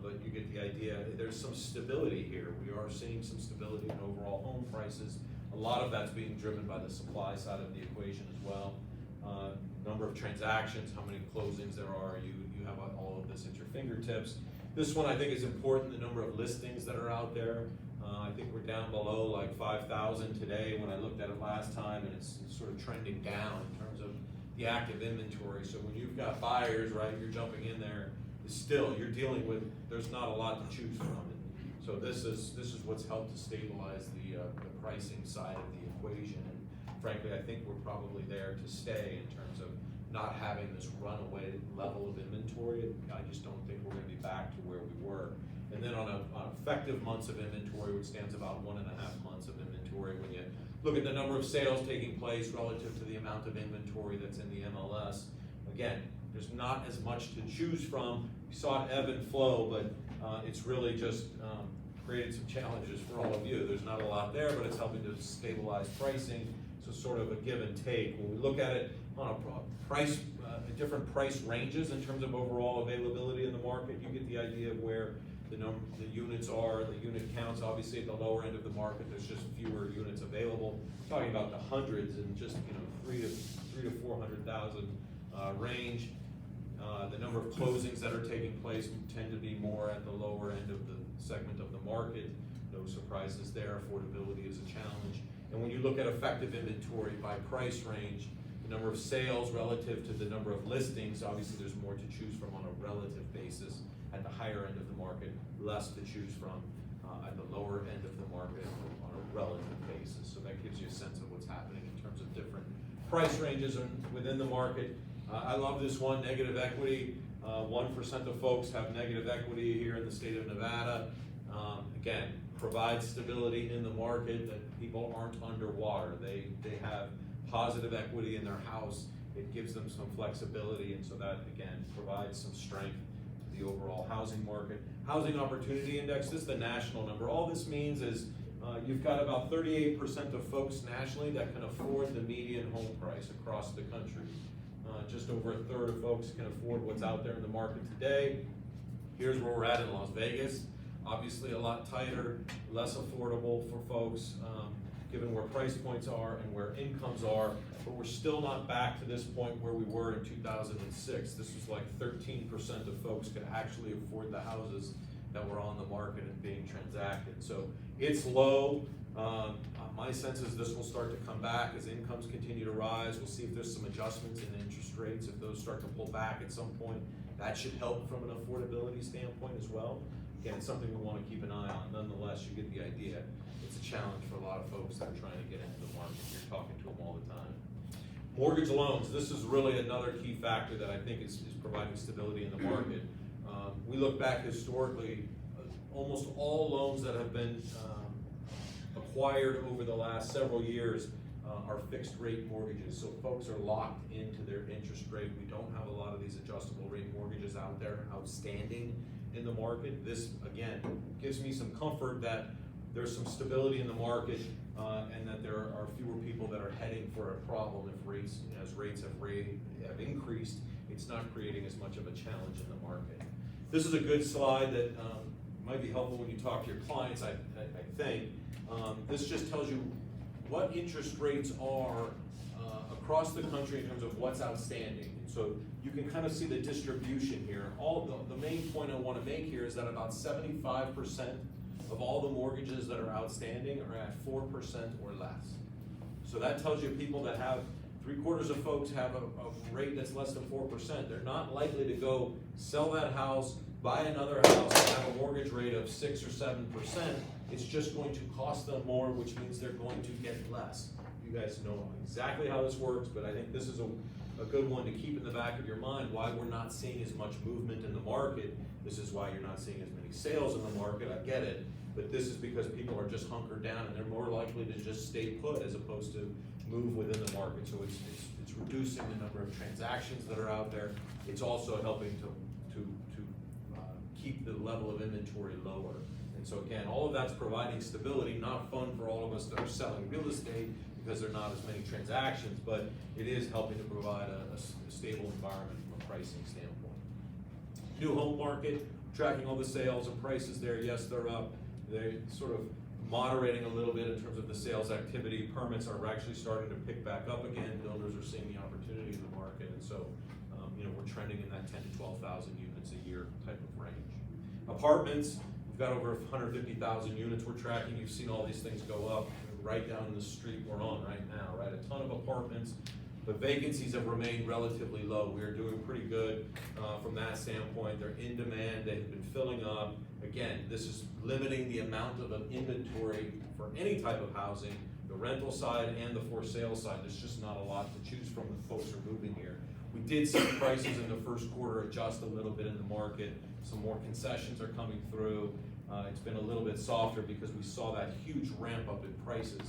but you get the idea. There's some stability here. We are seeing some stability in overall home prices. A lot of that's being driven by the supply side of the equation as well. Number of transactions, how many closings there are, you have all of this at your fingertips. This one I think is important, the number of listings that are out there. I think we're down below like 5,000 today when I looked at it last time, and it's sort of trending down in terms of the active inventory. So when you've got buyers, right, you're jumping in there, still you're dealing with, there's not a lot to choose from. So this is what's helped to stabilize the pricing side of the equation. And frankly, I think we're probably there to stay in terms of not having this runaway level of inventory. I just don't think we're gonna be back to where we were. And then on effective months of inventory, which stands about 1.5 months of inventory, when you look at the number of sales taking place relative to the amount of inventory that's in the MLS, again, there's not as much to choose from. We saw it ebb and flow, but it's really just created some challenges for all of you. There's not a lot there, but it's helping to stabilize pricing. So sort of a give and take. When we look at it on a price, different price ranges in terms of overall availability in the market, you get the idea of where the units are, the unit counts. Obviously at the lower end of the market, there's just fewer units available. We're talking about the hundreds and just 3 to 400,000 range. The number of closings that are taking place tend to be more at the lower end of the segment of the market. No surprises there. Affordability is a challenge. And when you look at effective inventory by price range, the number of sales relative to the number of listings, obviously there's more to choose from on a relative basis. At the higher end of the market, less to choose from at the lower end of the market on a relative basis. So that gives you a sense of what's happening in terms of different price ranges within the market. I love this one, negative equity. 1% of folks have negative equity here in the state of Nevada. Again, provides stability in the market, that people aren't underwater. They have positive equity in their house. It gives them some flexibility, and so that, again, provides some strength to the overall housing market. Housing Opportunity Index, this is the national number. All this means is you've got about 38% of folks nationally that can afford the median home price across the country. Just over a third of folks can afford what's out there in the market today. Here's where we're at in Las Vegas. Obviously a lot tighter, less affordable for folks, given where price points are and where incomes are, but we're still not back to this point where we were in 2006. This was like 13% of folks could actually afford the houses that were on the market and being transacted. So it's low. My sense is this will start to come back as incomes continue to rise. We'll see if there's some adjustments in interest rates. If those start to pull back at some point, that should help from an affordability standpoint as well. Again, it's something we want to keep an eye on. Nonetheless, you get the idea. It's a challenge for a lot of folks that are trying to get into the market. You're talking to them all the time. Mortgage loans, this is really another key factor that I think is providing stability in the market. We look back historically, almost all loans that have been acquired over the last several years are fixed rate mortgages. So folks are locked into their interest rate. We don't have a lot of these adjustable rate mortgages out there outstanding in the market. This, again, gives me some comfort that there's some stability in the market and that there are fewer people that are heading for a problem if rates, as rates have increased, it's not creating as much of a challenge in the market. This is a good slide that might be helpful when you talk to your clients, I think. This just tells you what interest rates are across the country in terms of what's outstanding. So you can kind of see the distribution here. The main point I want to make here is that about 75% of all the mortgages that are outstanding are at 4% or less. So that tells you people that have, 3/4 of folks have a rate that's less than 4%. They're not likely to go sell that house, buy another house, and have a mortgage rate of 6 or 7%. It's just going to cost them more, which means they're going to get less. You guys know exactly how this works, but I think this is a good one to keep in the back of your mind, why we're not seeing as much movement in the market. This is why you're not seeing as many sales in the market, I get it, but this is because people are just hunkered down and they're more likely to just stay put as opposed to move within the market. So it's reducing the number of transactions that are out there. It's also helping to keep the level of inventory lower. And so again, all of that's providing stability, not fun for all of us that are selling real estate because there are not as many transactions, but it is helping to provide a stable environment from a pricing standpoint. New home market, tracking all the sales and prices there. Yes, they're up. They're sort of moderating a little bit in terms of the sales activity. Permits are actually starting to pick back up again. Builders are seeing the opportunity in the market, and so we're trending in that 10,000 to 12,000 units a year type of range. Apartments, we've got over 150,000 units we're tracking. You've seen all these things go up right down the street we're on right now, right? A ton of apartments, but vacancies have remained relatively low. We are doing pretty good from that standpoint. They're in demand, they've been filling up. Again, this is limiting the amount of inventory for any type of housing, the rental side and the for sale side. There's just not a lot to choose from when folks are moving here. We did see prices in the first quarter adjust a little bit in the market. Some more concessions are coming through. It's been a little bit softer because we saw that huge ramp up in prices,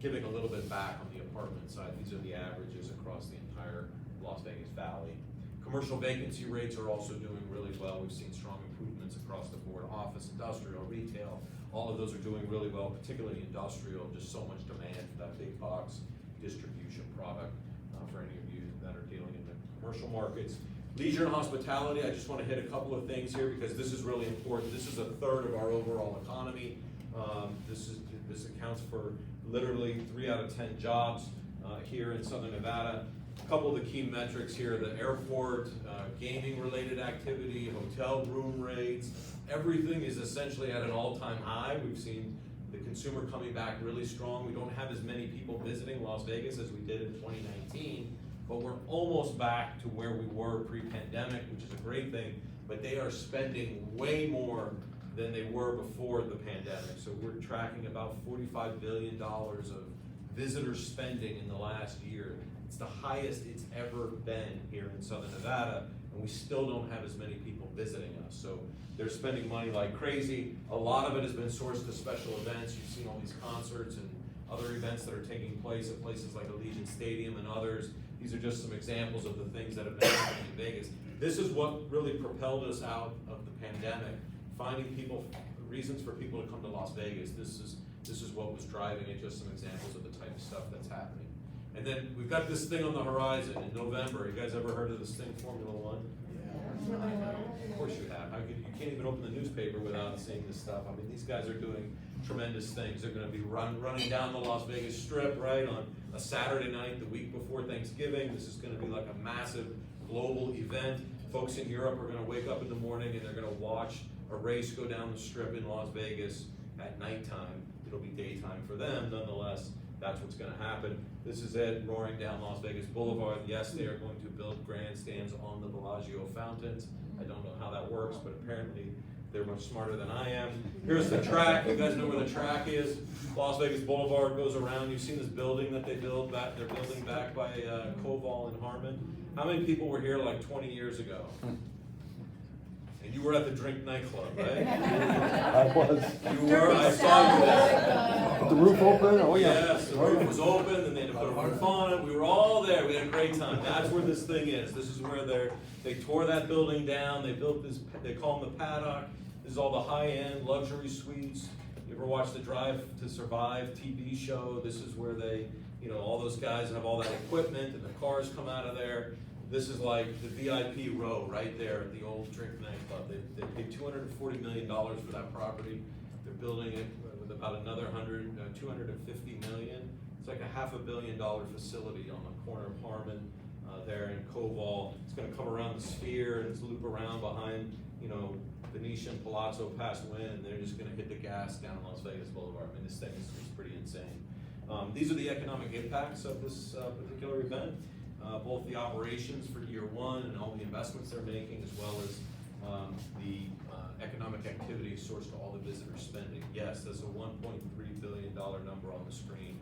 giving a little bit back on the apartment side. These are the averages across the entire Las Vegas Valley. Commercial vacancy rates are also doing really well. We've seen strong improvements across the board. Office, industrial, retail, all of those are doing really well, particularly industrial. Just so much demand for that big box distribution product for any of you that are dealing in the commercial markets. Leisure and hospitality, I just want to hit a couple of things here because this is really important. This is a third of our overall economy. This accounts for literally 3 out of 10 jobs here in Southern Nevada. A couple of the key metrics here, the airport, gaming related activity, hotel room rates, everything is essentially at an all-time high. We've seen the consumer coming back really strong. We don't have as many people visiting Las Vegas as we did in 2019, but we're almost back to where we were pre-pandemic, which is a great thing, but they are spending way more than they were before the pandemic. So we're tracking about $45 billion of visitor spending in the last year. It's the highest it's ever been here in Southern Nevada, and we still don't have as many people visiting us. So they're spending money like crazy. A lot of it has been sourced to special events. You've seen all these concerts and other events that are taking place at places like Allegiant Stadium and others. These are just some examples of the things that have been happening in Vegas. This is what really propelled us out of the pandemic, finding reasons for people to come to Las Vegas. This is what was driving it, just some examples of the type of stuff that's happening. And then we've got this thing on the horizon in November. You guys ever heard of this thing, Formula One? Yeah. Of course you have. You can't even open the newspaper without seeing this stuff. I mean, these guys are doing tremendous things. They're going to be running down the Las Vegas Strip, right, on a Saturday night, the week before Thanksgiving. This is going to be like a massive global event. Folks in Europe are going to wake up in the morning and they're going to watch a race go down the Strip in Las Vegas at nighttime. It'll be daytime for them, nonetheless. That's what's going to happen. This is it, roaring down Las Vegas Boulevard. Yes, they are going to build grandstands on the Bellagio fountains. I don't know how that works, but apparently they're much smarter than I am. Here's the track. You guys know where the track is. Las Vegas Boulevard goes around. You've seen this building that they build back. They're building back by Powell and Harmon. How many people were here like 20 years ago? And you were at the Drink nightclub, right? I was. You were. I saw you there. With the roof open? Oh yeah. Yes, the roof was open, and they had to put a roof on it. We were all there. We had a great time. That's where this thing is. This is where they tore that building down. They built this. They call them the Paddock. This is all the high-end luxury suites. You ever watch the Drive to Survive TV show? This is where they, all those guys have all that equipment, and the cars come out of there. This is like the VIP row right there at the old Drink nightclub. They paid $240 million for that property. They're building it with about another $250 million. It's like a $500 million facility on the corner of Harmon there in Koval. It's going to come around the Sphere and it's loop around behind, Venetian Palazzo past Wynn, and they're just going to hit the gas down Las Vegas Boulevard. I mean, this thing is pretty insane. These are the economic impacts of this particular event. Both the operations for year one and all the investments they're making, as well as the economic activity sourced to all the visitor spending. Yes, there's a $1.3 billion number on the screen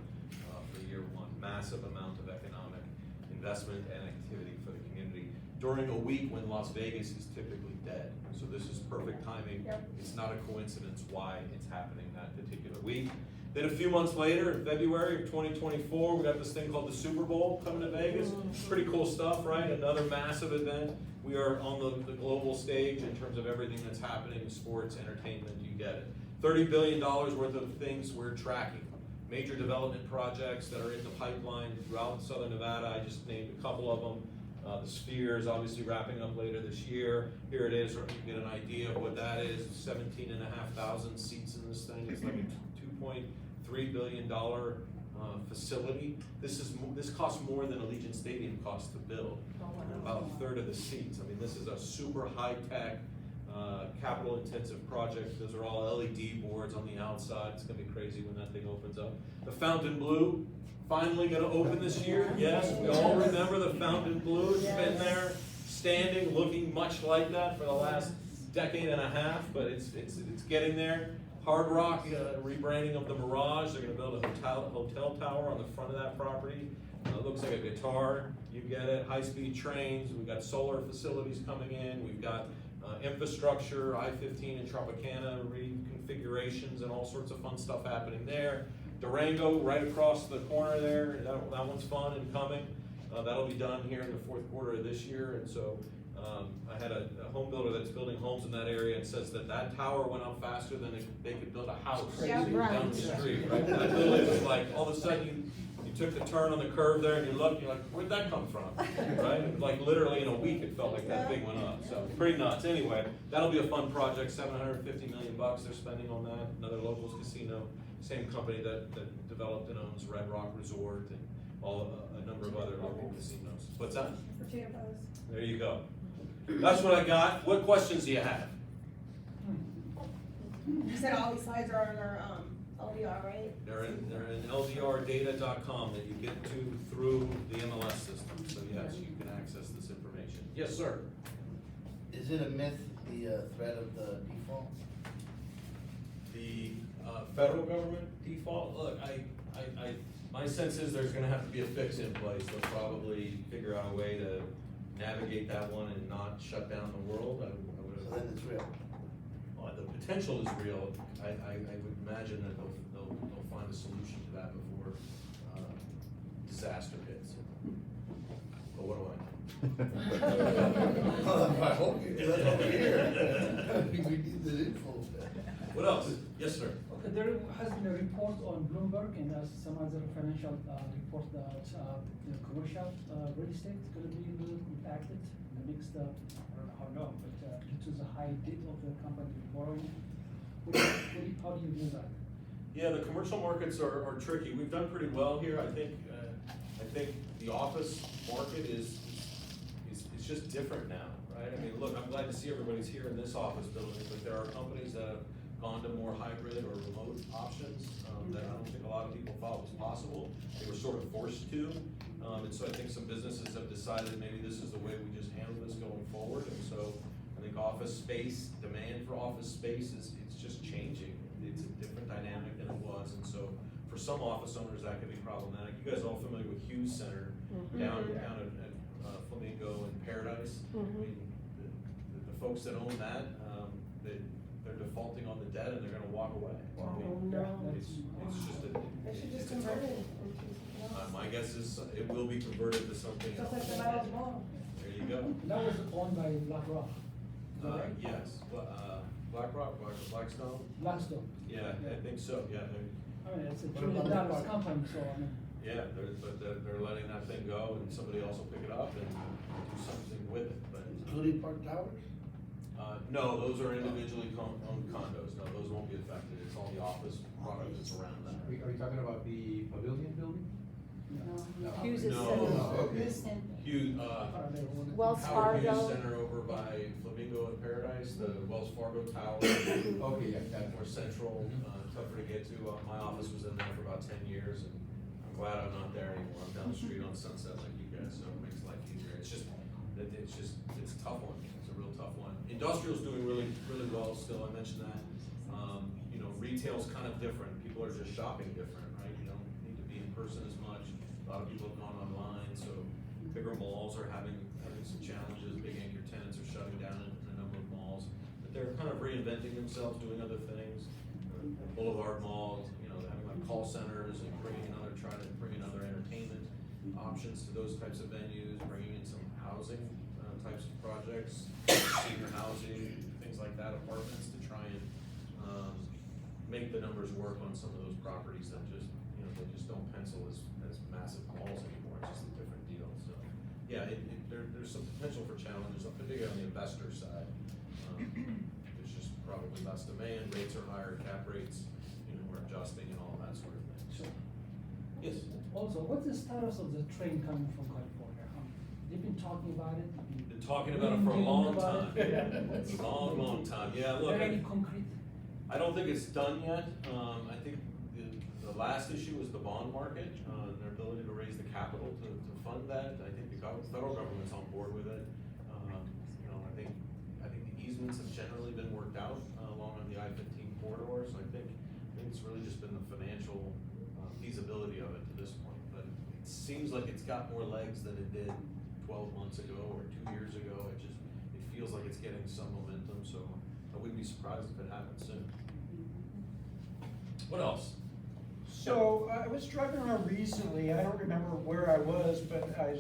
for year one. Massive amount of economic investment and activity for the community during a week when Las Vegas is typically dead. So this is perfect timing. Yep. It's not a coincidence why it's happening that particular week. Then a few months later, in February of 2024, we got this thing called the Super Bowl coming to Vegas. Pretty cool stuff, right? Another massive event. We are on the global stage in terms of everything that's happening, sports, entertainment, you get it. $30 billion worth of things we're tracking. Major development projects that are in the pipeline throughout Southern Nevada. I just named a couple of them. The Sphere is obviously wrapping up later this year. Here it is, so you get an idea of what that is. 17,500 seats in this thing. It's like a $2.3 billion facility. This costs more than Allegiant Stadium costs to build. About a third of the seats. I mean, this is a super high-tech capital intensive project. Those are all LED boards on the outside. It's gonna be crazy when that thing opens up. The Fountain Blue, finally gonna open this year. Yes, we all remember the Fountain Blue. It's been there, standing, looking much like that for the last decade and a half, but it's getting there. Hard Rock, rebranding of the Mirage. They're gonna build a hotel tower on the front of that property. It looks like a guitar, you get it. High-speed trains, we've got solar facilities coming in, we've got infrastructure, I-15 and Tropicana reconfigurations and all sorts of fun stuff happening there. Durango, right across the corner there, that one's fun and coming. That'll be done here in the fourth quarter of this year, and so I had a home builder that's building homes in that area and says that tower went up faster than they could build a house Yeah, right. down the street, right? That literally was like, all of a sudden you took the turn on the curve there and you look, you're like, where'd that come from, right? Like literally in a week it felt like that thing went up, so pretty nuts. Anyway, that'll be a fun project, $750 million they're spending on that. Another locals casino, same company that developed and owns Red Rock Resort and a number of other local casinos. What's that? There you go. That's what I got. What questions do you have? You said all these slides are on our LDR, right? They're in ldrdata.com that you get to through the MLS system. So yes, you can access this information. Yes, sir. Is it a myth, the threat of the default? The federal government default, look, my sense is there's gonna have to be a fix in place. They'll probably figure out a way to navigate that one and not shut down the world. So then it's real. The potential is real. I would imagine that they'll find a solution to that before disaster hits. But what do I know? I hope you, that's what we hear. We need the info. What else? Yes, sir. Okay, there has been a report on Bloomberg and some other financial report that the commercial real estate is going to be impacted in the next, I don't know how long, but due to the high debt of the company borrowing. How do you view that? Yeah, the commercial markets are tricky. We've done pretty well here. I think the office market is just different now, right? I mean, look, I'm glad to see everybody's here in this office building, but there are companies that have gone to more hybrid or remote options that I don't think a lot of people thought was possible. They were sort of forced to, and so I think some businesses have decided maybe this is the way we just handle this going forward. And so I think office space, demand for office space it's just changing. It's a different dynamic than it was, and so for some office owners that can be problematic. You guys are all familiar with Hughes Center down at Flamingo and Paradise. I mean, the folks that own that, they're defaulting on the debt and they're gonna walk away. I mean, it's just They should just it's a convert tough- it into something else. My guess is it will be converted to something Just else. like the Miles Mall. There you go. That was owned by BlackRock. Is that right? Yes, BlackRock, Blackstone? Blackstone. Yeah, I think so, yeah. I mean, it's a What about $1 trillion the- company, so I mean. Yeah, they're letting that thing go and somebody else will pick it up and do something with it, but. Including Park Towers? No, those are individually owned condos, no, those won't be affected, it's all the office product that's around that. Are you talking about the pavilion building? Hughes is No. center. Hughes, Wells Howard Hughes Fargo. Center over by Flamingo and Paradise, the Wells Fargo Tower. Okay, yeah, got it. More central, tougher to get to. My office was in there for about 10 years, and I'm glad I'm not there anymore. I'm down the street on Sunset like you guys, so it makes life easier. It's a tough one. It's a real tough one. Industrial's doing really, really well still. I mentioned that. Retail's kind of different. People are just shopping different, right? You don't need to be in person as much. A lot of people have gone online, so bigger malls are having some challenges. Big anchor tenants are shutting down in a number of malls, but they're kind of reinventing themselves, doing other things. Boulevard malls, having like call centers and trying to bring in other entertainment options to those types of venues, bringing in some housing types of projects, senior housing, things like that, apartments to try and make the numbers work on some of those properties that they just don't pencil as massive malls anymore. It's just a different deal. So yeah, there's some potential for challenges, particularly on the investor side. There's just probably less demand, rates are higher, cap rates, we're adjusting and all that sort of thing. Sure. Yes. Also, what's the status of the train coming from California? They've been talking about it. The been talking about it for a long time. Long time. Yeah, look, Very concrete. I don't think it's done yet. I think the last issue was the bond market, their ability to raise the capital to fund that. I think the federal government's on board with it. You know, I think the easements have generally been worked out along on the I-15 corridor, so I think it's really just been the financial feasibility of it to this point. But it seems like it's got more legs than it did 12 months ago or 2 years ago. It feels like it's getting some momentum, so I wouldn't be surprised if it happens soon. What else? So I was driving around recently, I don't remember where I was, but I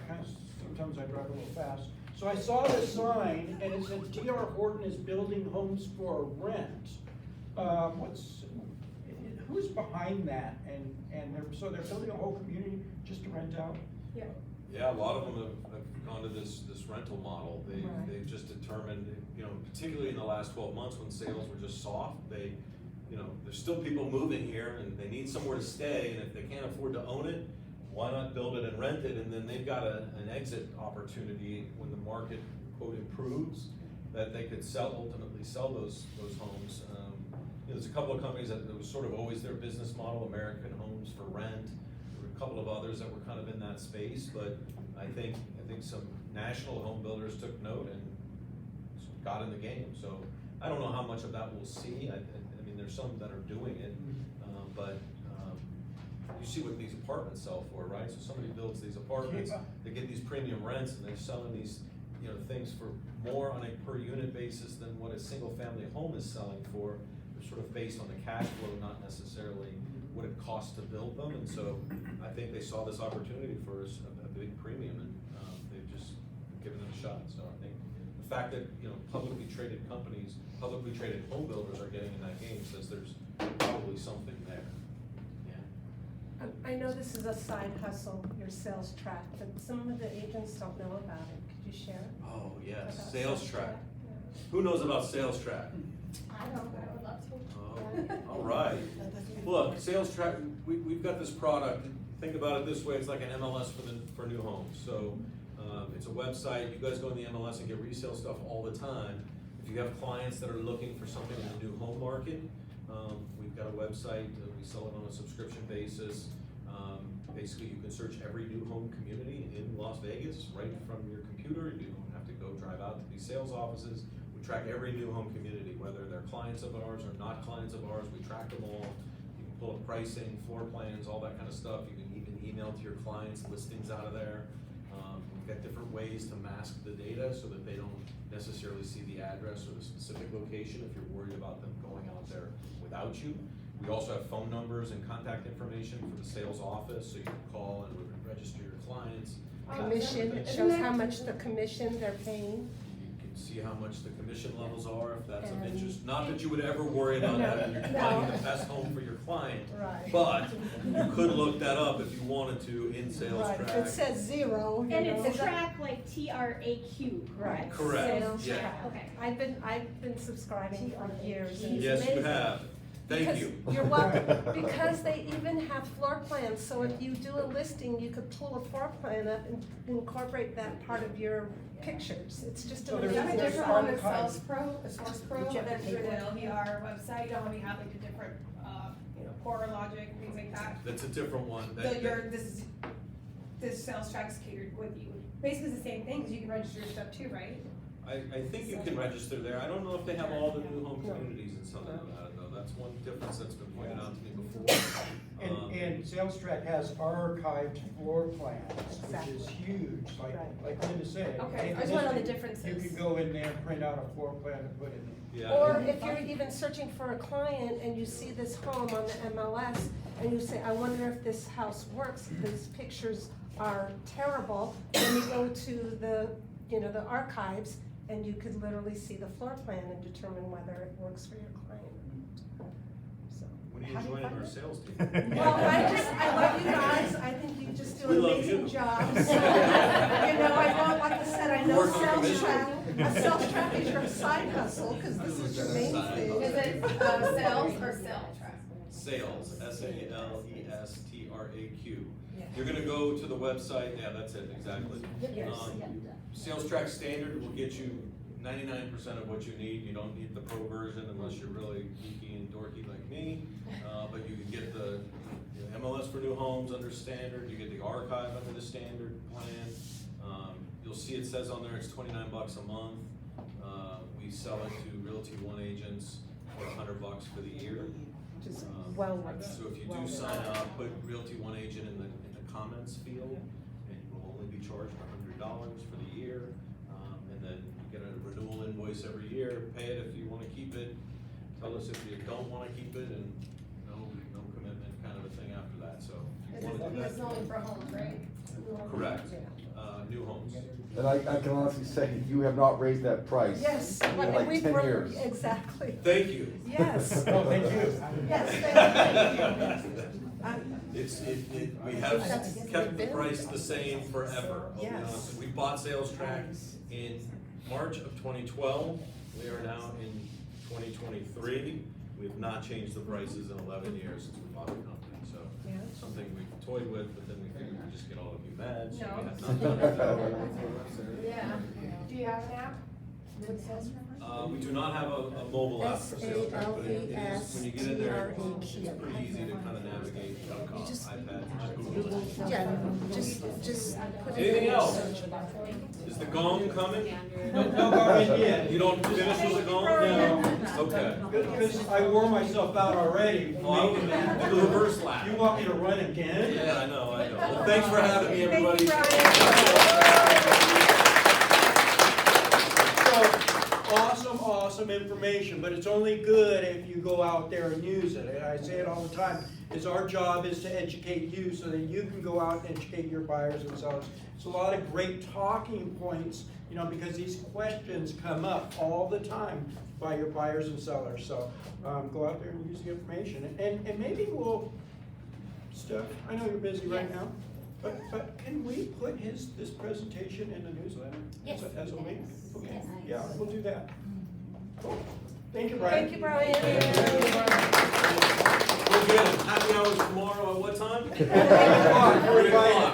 kind of, sometimes I drive a little fast. So I saw this sign and it said D.R. Horton is building homes for rent. Who's behind that? And they're building a whole community just to rent out? Yeah. Yeah, a lot of them have gone to this rental model. They've just determined, you know, particularly in the last 12 months when sales were just soft, you know, there's still people moving here and they need somewhere to stay, and if they can't afford to own it, why not build it and rent it? And then they've got an exit opportunity when the market, quote, improves, that they could ultimately sell those homes. You know, there's a couple of companies that it was sort of always their business model, American Homes for Rent. There were a couple of others that were kind of in that space, but I think some national home builders took note and got in the game. So I don't know how much of that we'll see. I mean, there's some that are doing it, but you see what these apartments sell for, right? So somebody builds these apartments, they get these premium rents, and they're selling these, you know, things for more on a per unit basis than what a single family home is selling for. They're sort of based on the cash flow, not necessarily what it costs to build them. And so I think they saw this opportunity for a big premium, and they've just given it a shot. So I think the fact that, you know, publicly traded companies, publicly traded home builders are getting in that game says there's probably something there. Yeah. I know this is a side hustle, your sales track, but some of the agents don't know about it. Could you share? Oh, yes, About sales track. Yeah. Who knows about sales track? I don't, I would love to. Oh, all right. Look, sales track, we've got this product. Think about it this way, it's like an MLS for new homes. So it's a website, you guys go in the MLS and get resale stuff all the time. If you have clients that are looking for something in the new home market, we've got a website, we sell it on a subscription basis. Basically, you can search every new home community in Las Vegas right from your computer. You don't have to go drive out to these sales offices. We track every new home community, whether they're clients of ours or not clients of ours. We track them all. You can pull up pricing, floor plans, all that kind of stuff. You can even email to your clients listings out of there. We've got different ways to mask the data so that they don't necessarily see the address or the specific location if you're worried about them going out there without you. We also have phone numbers and contact information for the sales office, so you can call and register your clients. Commission, it shows how much the commission they're paying. You can see how much the commission levels are, if that's of interest. Not that you would ever worry about that, you're finding the best home for your client. Right. But you could look that up if you wanted to in sales Right, track. if it says zero, you And know. it's track like TRAQ, correct? Correct, Sales yeah. track. Okay. I've been subscribing for years. and it's Yes, you amazing. have. Thank Because you. You're welcome, because they even have floor plans, so if you do a listing, you could pull a floor plan up and incorporate that part of your pictures. It's just So an there's We have a amazing. different one with Sales Pro, a Source Pro, Did you have to that's pay through the for it? LVR website, we have like a different, core logic, things like that. That's a different one. So this sales track's catered with you. Basically it's the same thing, because you can register your stuff too, right? I think you can register there. I don't know if they have all the new home communities in Southern Nevada, though. That's one difference that's been pointed out to me before. And Sales Track has archived floor plans, which is huge, like Linda said. Okay, Take I just a wanna know the listing, differences. You can go in there, print out a floor plan and put it in. Yeah. Or if you're even searching for a client and you see this home on the MLS and you say, I wonder if this house works, these pictures are terrible, then you go to the archives and you could literally see the floor plan and determine whether it works for your client. So. When are you How do you joining find our it? sales team? Well, I love you guys, I think you just do We an love amazing you. job. So, I know, like I said, I know Work on sales commission. track, a sales track is your side hustle, cause this is your main Side thing. hustle. Is it sales or sales track? Sales, S-A-L-E-S-T-R-A-Q. You're gonna go to the website, yeah, that's it, exactly. Sales Track Standard will get you 99% of what you need. You don't need the pro version unless you're really geeky and dorky like me. But you can get the MLS for new homes under standard, you get the archive under the standard plan. You'll see it says on there it's $29 a month. We sell it to Realty One agents for $100 for the year. Which is well worth it. So if you do sign up, put Realty One agent in the comments field, and you will only be charged $100 for the year. And then you get a renewal invoice every year, pay it if you wanna keep it, tell us if you don't wanna keep it, and no commitment kind of a thing after that, so. if you wanna do that- It's only for homes, right? Correct, new homes. And I can honestly say, you have not raised that price. Yes, In and like we've 10 worked- years. exactly. Thank you. Yes. Oh, thank you. Yes, thank you. We have kept the price the same forever. I'll be honest. We bought Sales Track in March of 2012. We are now in 2023. We have not changed the prices in 11 years since we bought the company. So something we've toyed with, but then we figured we'd just get all of you mad. So we have not. Yeah. Do you have an app with sales numbers? We do not have a mobile app for Sales Track, but it is, when you get in there, it's pretty easy to kind of navigate, iPad, just Google it. Yeah, just put it in. Anything your else? search bar. Is the gong coming? No garbage yet. You don't finish with the gong? No. Okay. Because I wore myself out already. Oh, making that. do the reverse lap. You want me to run again? Yeah, I know. Well, thanks for having me, everybody. So, awesome information, but it's only good if you go out there and use it. And I say it all the time, is our job is to educate you so that you can go out and educate your buyers and sellers. It's a lot of great talking points, because these questions come up all the time by your buyers and sellers. So go out there and use the information. And maybe we'll, Steph, I know you're busy right now, but can we put this presentation in the newsletter? Yes. As a link? Okay. Yes. Yeah, we'll do that. Cool. Thank you, Brian. Thank you, Brian. We're good. Happy hours tomorrow at what time? 8 o'clock. 8 o'clock.